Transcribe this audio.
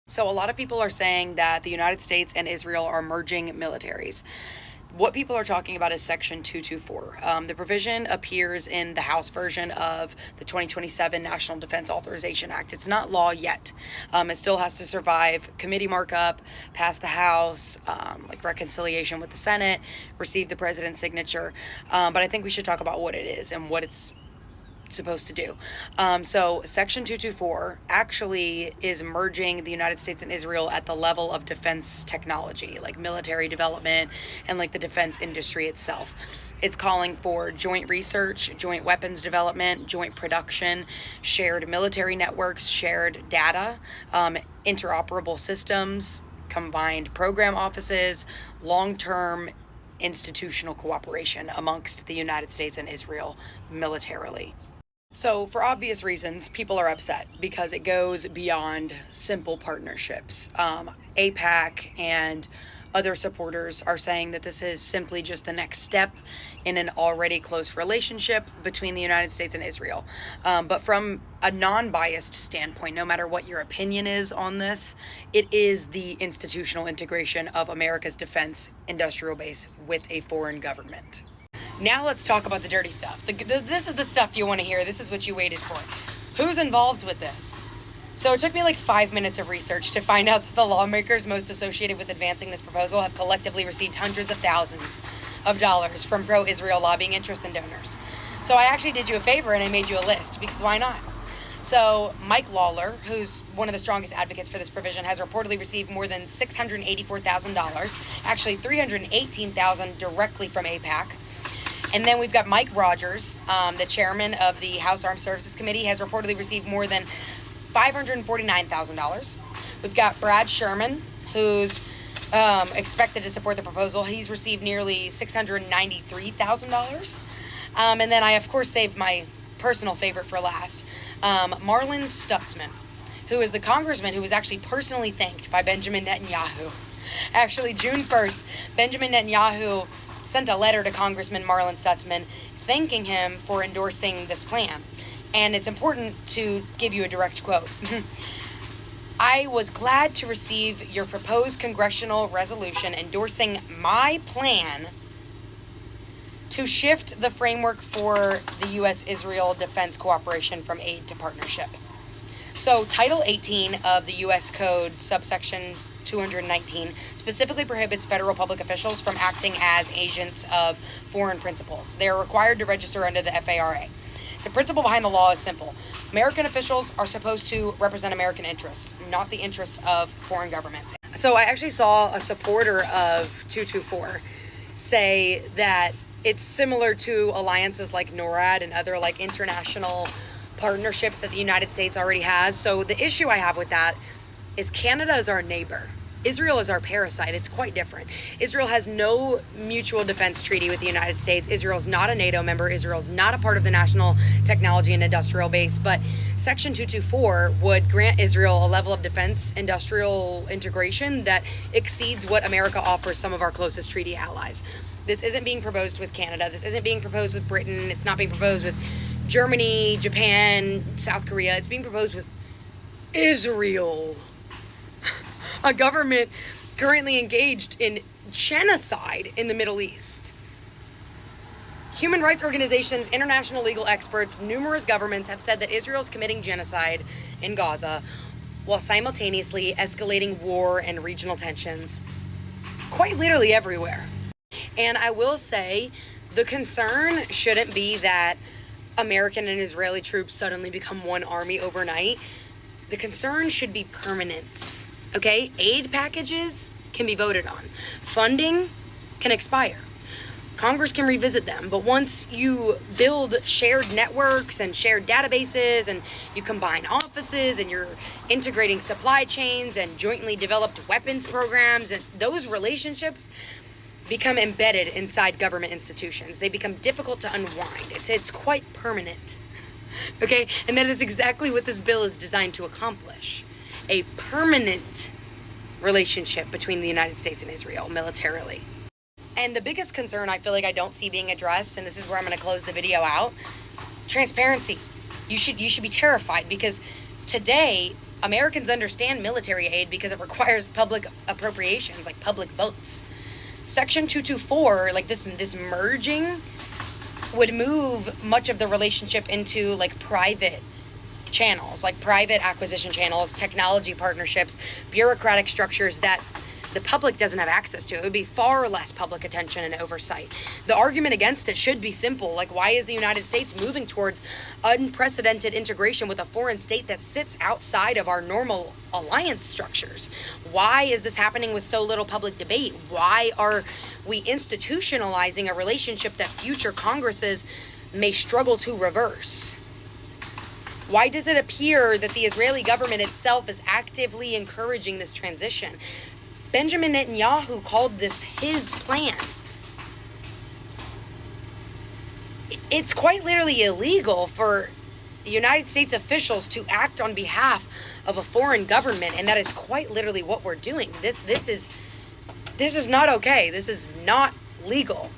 So a lot of people are saying that the United States and Israel are merging militaries. What people are talking about is Section 224. The provision appears in the House version of the 2027 National Defense Authorization Act. It's not law yet. It still has to survive committee markup, pass the House, like reconciliation with the Senate, receive the president's signature. But I think we should talk about what it is and what it's supposed to do. So Section 224 actually is merging the United States and Israel at the level of defense technology, like military development and like the defense industry itself. It's calling for joint research, joint weapons development, joint production, shared military networks, shared data, interoperable systems, combined program offices, long-term institutional cooperation amongst the United States and Israel militarily. So, for obvious reasons, people are upset because it goes beyond simple partnerships. AIPAC and other supporters are saying that this is simply just the next step in an already close relationship between the United States and Israel. But from a non-biased standpoint, no matter what your opinion is on this, it is the institutional integration of America's defense industrial base with a foreign government. Now let's talk about the dirty stuff. This is the stuff you want to hear. This is what you waited for. Who's involved with this? So it took me like 5 minutes of research to find out that the lawmakers most associated with advancing this proposal have collectively received hundreds of thousands of dollars from pro-Israel lobbying interests and donors. So I actually did you a favor and I made you a list, because why not? So Mike Lawler, who's one of the strongest advocates for this provision, has reportedly received more than $684,000, actually $318,000 directly from AIPAC. And then we've got Mike Rogers, the chairman of the House Armed Services Committee, has reportedly received more than $549,000. We've got Brad Sherman, who's expected to support the proposal. He's received nearly $693,000. And then I, of course, saved my personal favorite for last, Marlin Stutzman, who is the congressman who was actually personally thanked by Benjamin Netanyahu. Actually, June 1st, Benjamin Netanyahu sent a letter to Congressman Marlin Stutzman thanking him for endorsing this plan. And it's important to give you a direct quote. I was glad to receive your proposed congressional resolution endorsing my plan to shift the framework for the U.S.-Israel defense cooperation from aid to partnership. So Title 18 of the U.S. Code, subsection 219, specifically prohibits federal public officials from acting as agents of foreign principals. They are required to register under the FARA. The principle behind the law is simple. American officials are supposed to represent American interests, not the interests of foreign governments. So I actually saw a supporter of 224 say that it's similar to alliances like NORAD and other like international partnerships that the United States already has. So the issue I have with that is Canada is our neighbor. Israel is our parasite. It's quite different. Israel has no mutual defense treaty with the United States. Israel's not a NATO member. Israel's not a part of the National Technology and Industrial Base. But Section 224 would grant Israel a level of defense industrial integration that exceeds what America offers some of our closest treaty allies. This isn't being proposed with Canada. This isn't being proposed with Britain. It's not being proposed with Germany, Japan, South Korea. It's being proposed with Israel. A government currently engaged in genocide in the Middle East. Human rights organizations, international legal experts, numerous governments have said that Israel is committing genocide in Gaza while simultaneously escalating war and regional tensions quite literally everywhere. And I will say the concern shouldn't be that American and Israeli troops suddenly become one army overnight. The concern should be permanence. Okay, aid packages can be voted on. Funding can expire. Congress can revisit them. But once you build shared networks and shared databases and you combine offices and you're integrating supply chains and jointly developed weapons programs, and those relationships become embedded inside government institutions. They become difficult to unwind. It's quite permanent. Okay, and that is exactly what this bill is designed to accomplish. A permanent relationship between the United States and Israel militarily. And the biggest concern I feel like I don't see being addressed, and this is where I'm going to close the video out, transparency. You should be terrified, because today Americans understand military aid because it requires public appropriations, like public votes. Section 224, like this merging would move much of the relationship into like private channels, like private acquisition channels, technology partnerships, bureaucratic structures that the public doesn't have access to. It would be far less public attention and oversight. The argument against it should be simple. Like, why is the United States moving towards unprecedented integration with a foreign state that sits outside of our normal alliance structures? Why is this happening with so little public debate? Why are we institutionalizing a relationship that future Congresses may struggle to reverse? Why does it appear that the Israeli government itself is actively encouraging this transition? Benjamin Netanyahu called this his plan. It's quite literally illegal for United States officials to act on behalf of a foreign government, and that is quite literally what we're doing. This is not okay. This is not legal.